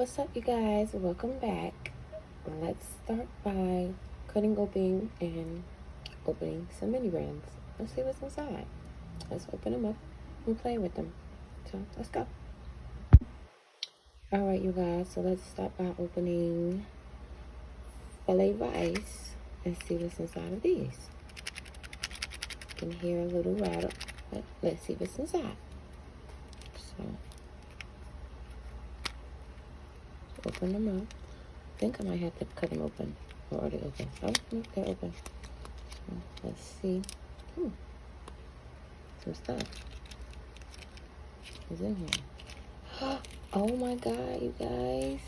What's up, you guys? Welcome back. Let's start by cutting open and opening some mini brands. Let's see what's inside. Let's open them up and play with them. So let's go. Alright, you guys, so let's start by opening Filet Rice and see what's inside of these. You can hear a little rattle, but let's see what's inside. So open them up. I think I might have to cut them open. Or are they open? Oh, no, they're open. So let's see. Some stuff is in here. Oh my god, you guys.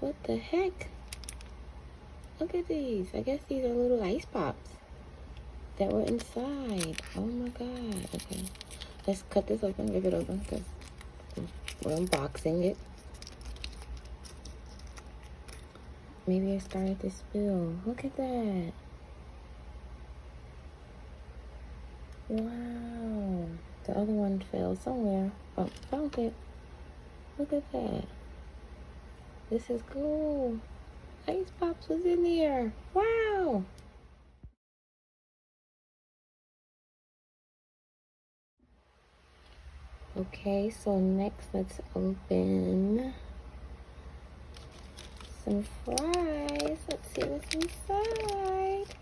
What the heck? Look at these. I guess these are little ice pops that were inside. Oh my god. Okay. Let's cut this open, rip it open, because we're unboxing it. Maybe I started to spill. Look at that. Wow. The other one fell somewhere. Oh, found it. Look at that. This is cool. Ice Pops was in there. Wow. Okay, so next let's open some fries. Let's see what's inside.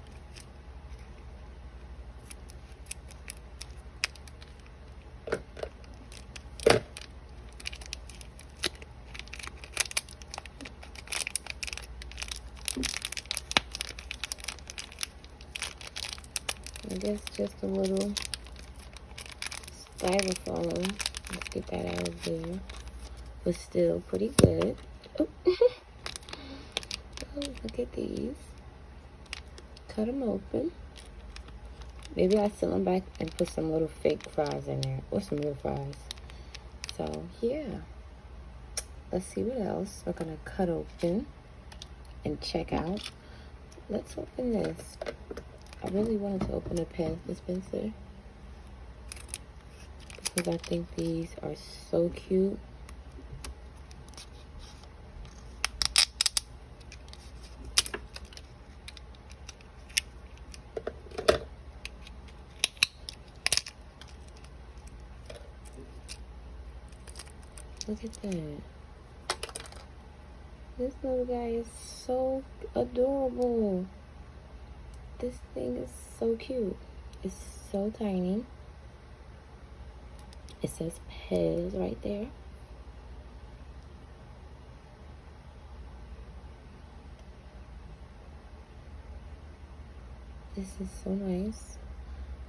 I guess just a little styrofoam. Let's get that out of there. But still pretty good. Oh, oh, look at these. Cut them open. Maybe I'll send them back and put some little fake fries in there. Or some real fries. So, yeah. Let's see what else we're going to cut open and check out. Let's open this. I really wanted to open a pen dispenser because I think these are so cute. Look at that. This little guy is so adorable. This thing is so cute. It's so tiny. It says Pez right there. This is so nice.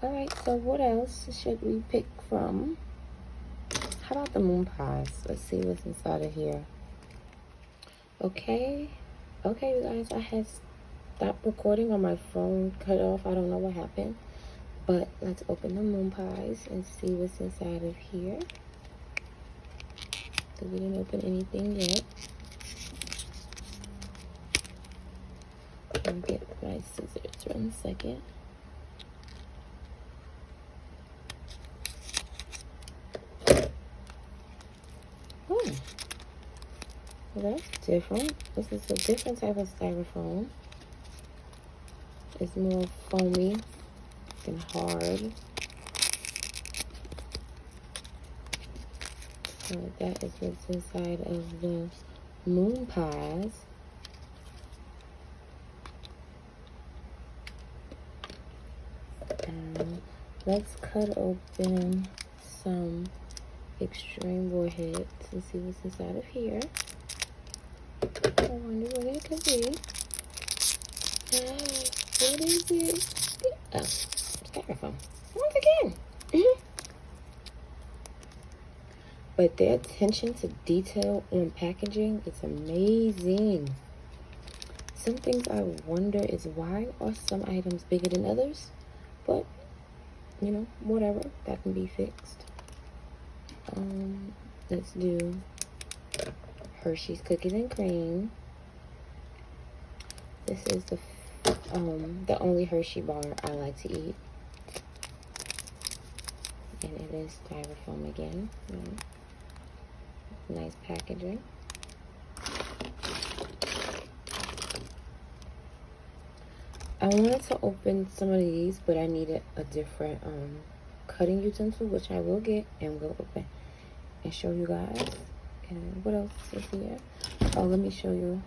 Alright, so what else should we pick from? How about the moon pies? Let's see what's inside of here. Okay, you guys, I had stopped recording on my phone, cut off. I don't know what happened. But let's open the moon pies and see what's inside of here. So we didn't open anything yet. Let me get my scissors 1 second. Oh, well, that's different. This is a different type of styrofoam. It's more foamy and hard. So that is what's inside of the moon pies. Let's cut open some extreme warheads and see what's inside of here. I wonder what it could be. What is it? Oh, styrofoam. Once again. But their attention to detail on packaging is amazing. Some things I wonder is why are some items bigger than others? But, you know, whatever. That can be fixed. Let's do Hershey's Cookies and Cream. This is the only Hershey bar I like to eat. And it is styrofoam again. Nice packaging. I wanted to open some of these, but I needed a different cutting utensil, which I will get and will open and show you guys. And what else is here? Oh, let me show you.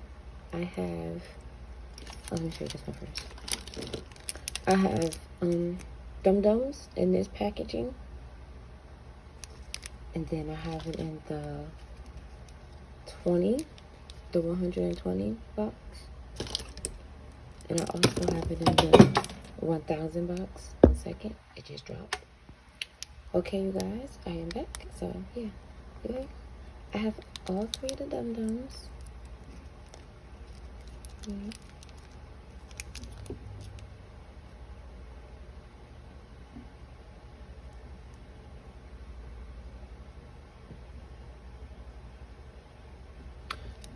I have, let me show you this one first. I have dum-dums in this packaging. And then I have it in the 120 box. And I also have it in the 1000 box. 1 second, it just dropped. Okay, you guys, I am back. So, yeah, good. I have all 3 of the dum-dums. Yeah.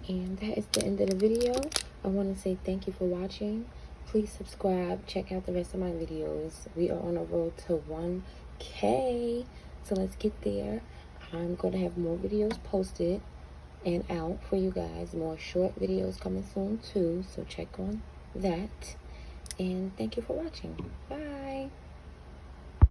And that is the end of the video. I want to say thank you for watching. Please subscribe. Check out the rest of my videos. We are on a road to 1K. So let's get there. I'm going to have more videos posted and out for you guys. More short videos coming soon too. So check on that. And thank you for watching. Bye.